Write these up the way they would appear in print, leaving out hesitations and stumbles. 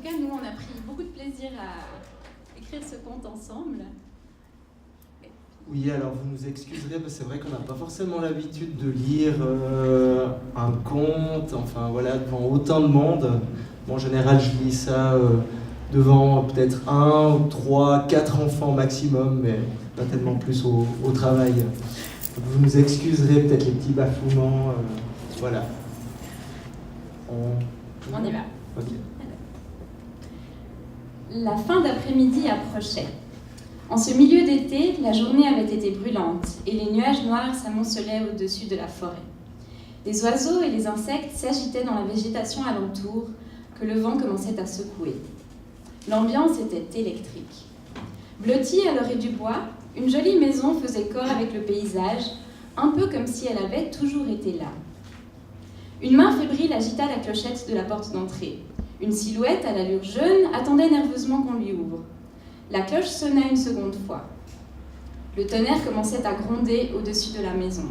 tout cas, nous, on a pris beaucoup de plaisir à écrire ce conte ensemble. Oui, alors vous nous excuserez, parce que c'est vrai qu'on n'a pas forcément l'habitude de lire un conte, enfin voilà, devant autant de monde. Bon, en général, je lis ça devant peut-être 1 ou 3, 4 enfants maximum, mais pas tellement plus au travail. Donc, vous nous excuserez peut-être les petits bafouements, voilà. On y va. Ok. La fin d'après-midi approchait. En ce milieu d'été, la journée avait été brûlante et les nuages noirs s'amoncelaient au-dessus de la forêt. Les oiseaux et les insectes s'agitaient dans la végétation alentour que le vent commençait à secouer. L'ambiance était électrique. Blottie à l'orée du bois, une jolie maison faisait corps avec le paysage, un peu comme si elle avait toujours été là. Une main fébrile agita la clochette de la porte d'entrée. Une silhouette à l'allure jeune attendait nerveusement qu'on lui ouvre. La cloche sonna une seconde fois. Le tonnerre commençait à gronder au-dessus de la maison.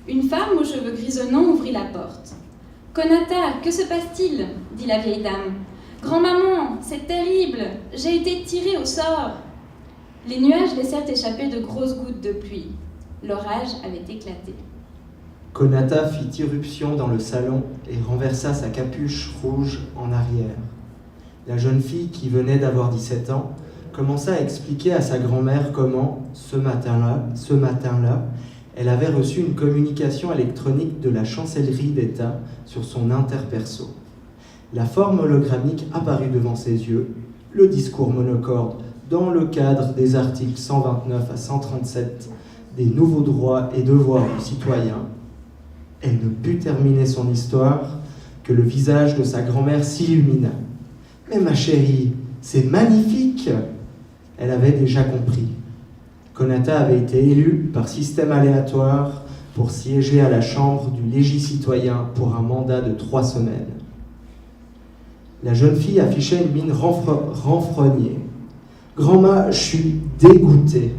Une femme aux cheveux grisonnants ouvrit la porte. « Konata, que se passe-t-il » dit la vieille dame. « Grand-maman, c'est terrible, j'ai été tirée au sort !» Les nuages laissèrent échapper de grosses gouttes de pluie. L'orage avait éclaté. Konata fit irruption dans le salon et renversa sa capuche rouge en arrière. La jeune fille, qui venait d'avoir 17 ans, commença à expliquer à sa grand-mère comment, ce matin-là, elle avait reçu une communication électronique de la chancellerie d'État sur son interperso. La forme hologrammique apparut devant ses yeux, le discours monocorde dans le cadre des articles 129 à 137 des nouveaux droits et devoirs du citoyen. Elle ne put terminer son histoire que le visage de sa grand-mère s'illumina. « Mais ma chérie, c'est magnifique !» Elle avait déjà compris. Konata avait été élue par système aléatoire pour siéger à la chambre du légicitoyen pour un mandat de 3 semaines. La jeune fille affichait une mine renfrognée. « Grand-ma, je suis dégoûtée.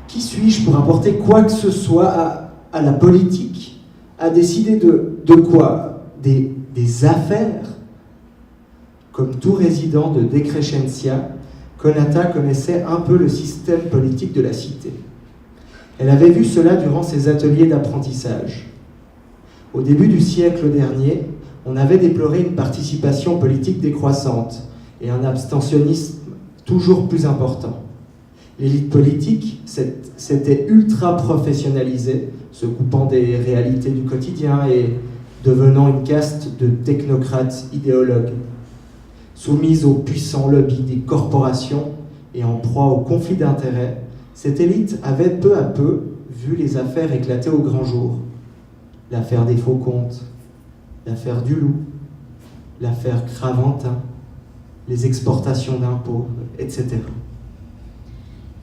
Qui suis-je pour apporter quoi que ce soit à la politique ? À décider de quoi ? Des affaires ?» Comme tout résident de Decrescencia, Konata connaissait un peu le système politique de la cité. Elle avait vu cela durant ses ateliers d'apprentissage. Au début du siècle dernier, on avait déploré une participation politique décroissante et un abstentionnisme toujours plus important. L'élite politique s'était ultra professionnalisée, se coupant des réalités du quotidien et devenant une caste de technocrates idéologues. Soumise aux puissants lobbies des corporations et en proie aux conflits d'intérêts, cette élite avait peu à peu vu les affaires éclater au grand jour. L'affaire des faux comptes, l'affaire du loup, l'affaire Craventin, les exportations d'impôts, etc.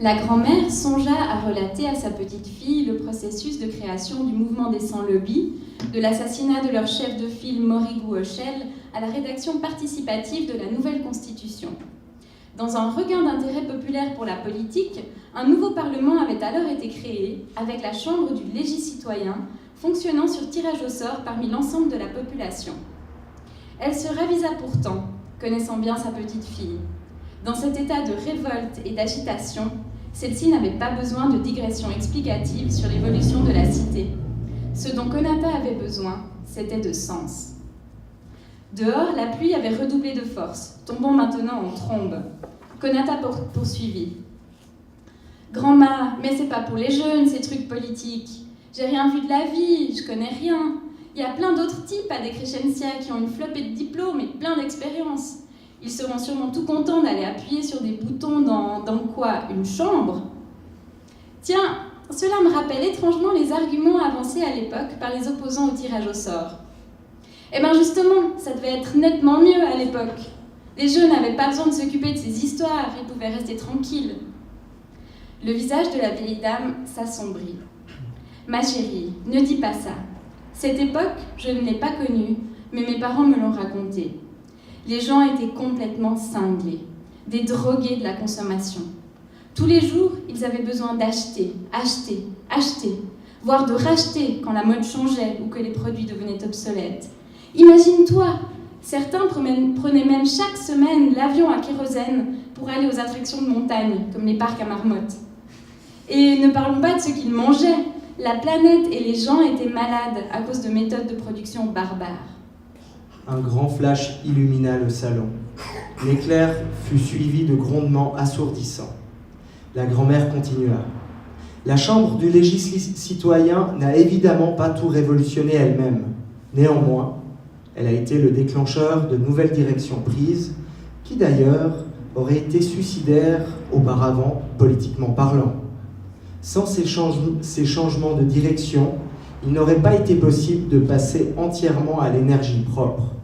La grand-mère songea à relater à sa petite-fille le processus de création du mouvement des sans-lobbies, de l'assassinat de leur chef de file Morigou Hochel à la rédaction participative de la nouvelle Constitution. Dans un regain d'intérêt populaire pour la politique, un nouveau Parlement avait alors été créé, avec la Chambre du légicitoyen, fonctionnant sur tirage au sort parmi l'ensemble de la population. Elle se ravisa pourtant, connaissant bien sa petite-fille. Dans cet état de révolte et d'agitation, celle-ci n'avait pas besoin de digressions explicatives sur l'évolution de la cité. Ce dont Konata avait besoin, c'était de sens. Dehors, la pluie avait redoublé de force, tombant maintenant en trombe. Konata poursuivit. « Grand-ma, mais c'est pas pour les jeunes, ces trucs politiques. J'ai rien vu de la vie, je connais rien. Il y a plein d'autres types à Decrescencia qui ont une flopée de diplômes et plein d'expérience. Ils seront sûrement tout contents d'aller appuyer sur des boutons dans quoi ? Une chambre ? Tiens, cela me rappelle étrangement les arguments avancés à l'époque par les opposants au tirage au sort. Eh bien justement, ça devait être nettement mieux à l'époque. Les jeunes n'avaient pas besoin de s'occuper de ces histoires, ils pouvaient rester tranquilles. » Le visage de la vieille dame s'assombrit. « Ma chérie, ne dis pas ça. Cette époque, je ne l'ai pas connue, mais mes parents me l'ont racontée. Les gens étaient complètement cinglés, des drogués de la consommation. Tous les jours, ils avaient besoin d'acheter, acheter, acheter, voire de racheter quand la mode changeait ou que les produits devenaient obsolètes. Imagine-toi, Certains prenaient même chaque semaine l'avion à kérosène pour aller aux attractions de montagne, comme les parcs à marmottes. Et ne parlons pas de ce qu'ils mangeaient. La planète et les gens étaient malades à cause de méthodes de production barbares. Un grand flash illumina le salon. L'éclair fut suivi de grondements assourdissants. La grand-mère continua. La Chambre du législateur n'a évidemment pas tout révolutionné elle-même. Néanmoins, elle a été le déclencheur de nouvelles directions prises, qui d'ailleurs auraient été suicidaires auparavant, politiquement parlant. Sans ces changements de direction, il n'aurait pas été possible de passer entièrement à l'énergie propre,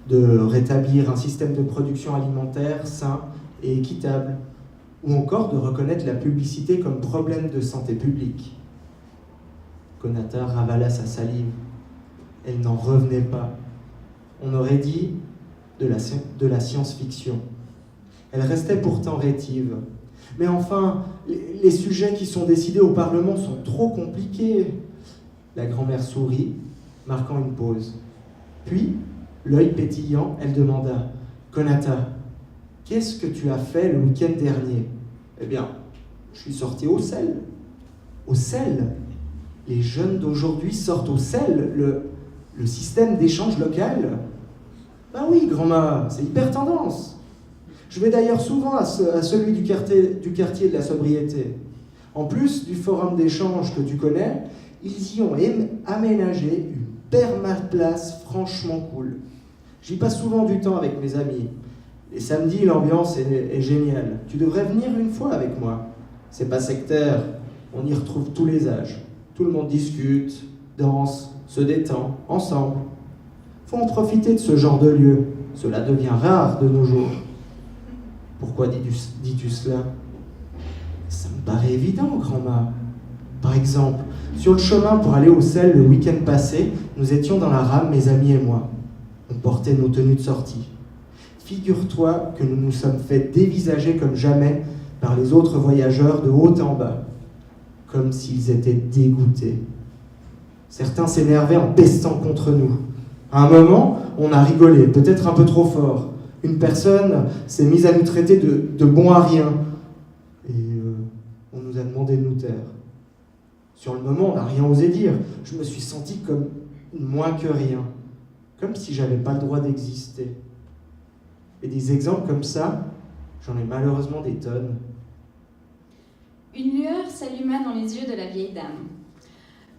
de rétablir un système de production alimentaire sain et équitable, ou encore de reconnaître la publicité comme problème de santé publique. Konata ravala sa salive. Elle n'en revenait pas. On aurait dit de la science-fiction. Elle restait pourtant rétive. Mais enfin, les sujets qui sont décidés au Parlement sont trop compliqués. La grand-mère sourit, marquant une pause. Puis, l'œil pétillant, elle demanda « Konata, qu'est-ce que tu as fait le week-end dernier ?»« Eh bien, je suis sortie au sel. »« Au sel ? Les jeunes d'aujourd'hui sortent au sel, le système d'échange local ? » Ben oui, grand-mère, c'est hyper tendance. Je vais d'ailleurs souvent à celui du quartier de la sobriété. En plus du forum d'échange que tu connais, ils y ont aménagé une permaplace franchement cool. J'y passe souvent du temps avec mes amis. Les samedis, l'ambiance est géniale. Tu devrais venir une fois avec moi. C'est pas sectaire, on y retrouve tous les âges. Tout le monde discute, danse, se détend, ensemble. Faut en profiter de ce genre de lieu. Cela devient rare de nos jours. Pourquoi dis-tu cela ? Ça me paraît évident, grand-mère. Par exemple, sur le chemin pour aller au sel le week-end passé, nous étions dans la rame, mes amis et moi. On portait nos tenues de sortie. Figure-toi que nous nous sommes fait dévisager comme jamais par les autres voyageurs de haut en bas, comme s'ils étaient dégoûtés. Certains s'énervaient en pestant contre nous. À un moment, on a rigolé, peut-être un peu trop fort. Une personne s'est mise à nous traiter de bons à rien. Et on nous a demandé de nous taire. Sur le moment, on n'a rien osé dire. Je me suis senti comme moins que rien. Comme si j'avais pas le droit d'exister. Et des exemples comme ça, j'en ai malheureusement des tonnes. Une lueur s'alluma dans les yeux de la vieille dame.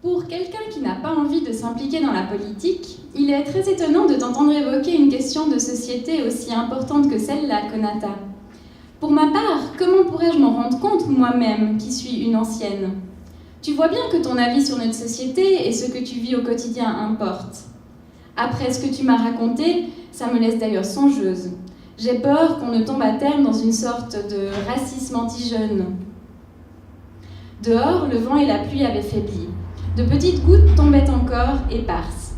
Pour quelqu'un qui n'a pas envie de s'impliquer dans la politique, il est très étonnant de t'entendre évoquer une question de société aussi importante que celle-là, Konata. Pour ma part, comment pourrais-je m'en rendre compte moi-même, qui suis une ancienne ? Tu vois bien que ton avis sur notre société et ce que tu vis au quotidien importe. Après ce que tu m'as raconté, ça me laisse d'ailleurs songeuse. J'ai peur qu'on ne tombe à terme dans une sorte de racisme anti-jeune. Dehors, le vent et la pluie avaient faibli. De petites gouttes tombaient encore, éparses.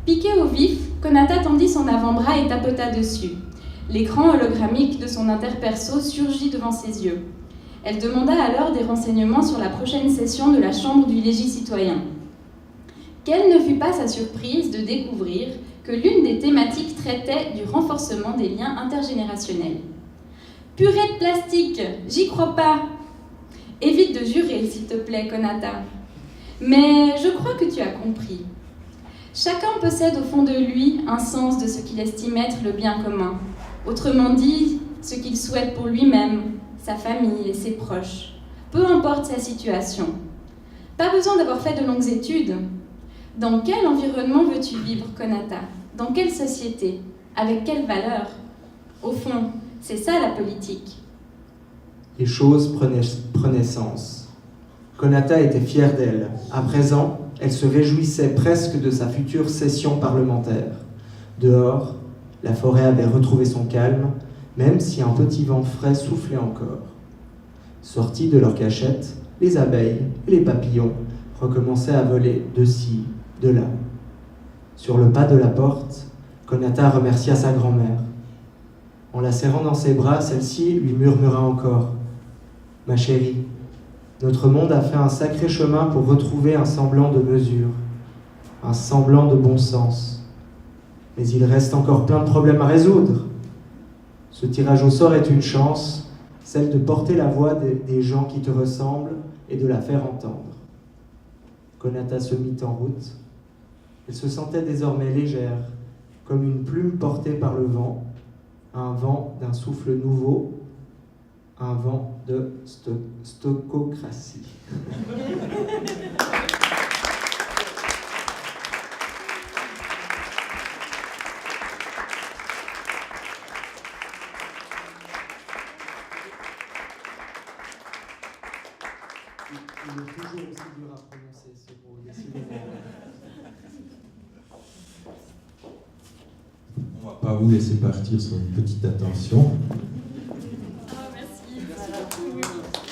Piqué au vif, Konata tendit son avant-bras et tapota dessus. L'écran hologrammique de son interperso surgit devant ses yeux. Elle demanda alors des renseignements sur la prochaine session de la Chambre du législateur. Quelle ne fut pas sa surprise de découvrir que l'une des thématiques traitait du renforcement des liens intergénérationnels. « Purée de plastique, j'y crois pas !»« Évite de jurer, s'il te plaît, Konata. » Mais je crois que tu as compris. Chacun possède au fond de lui un sens de ce qu'il estime être le bien commun. Autrement dit, ce qu'il souhaite pour lui-même, sa famille et ses proches. Peu importe sa situation. Pas besoin d'avoir fait de longues études. Dans quel environnement veux-tu vivre, Konata ? Dans quelle société ? Avec quelles valeurs ? Au fond, c'est ça la politique. Les choses prenaient sens. Konata était fière d'elle. À présent, elle se réjouissait presque de sa future session parlementaire. Dehors, la forêt avait retrouvé son calme, même si un petit vent frais soufflait encore. Sortis de leur cachette, les abeilles et les papillons recommençaient à voler de ci, de là. Sur le pas de la porte, Konata remercia sa grand-mère. En la serrant dans ses bras, celle-ci lui murmura encore « Ma chérie, notre monde a fait un sacré chemin pour retrouver un semblant de mesure, un semblant de bon sens. Mais il reste encore plein de problèmes à résoudre. Ce tirage au sort est une chance, celle de porter la voix des gens qui te ressemblent et de la faire entendre. Konata se mit en route. Elle se sentait désormais légère, comme une plume portée par le vent, un vent d'un souffle nouveau, un vent de stococratie. Il est toujours aussi dur à prononcer ce mot, décidément. On ne va pas vous laisser partir sur une petite attention. Merci beaucoup.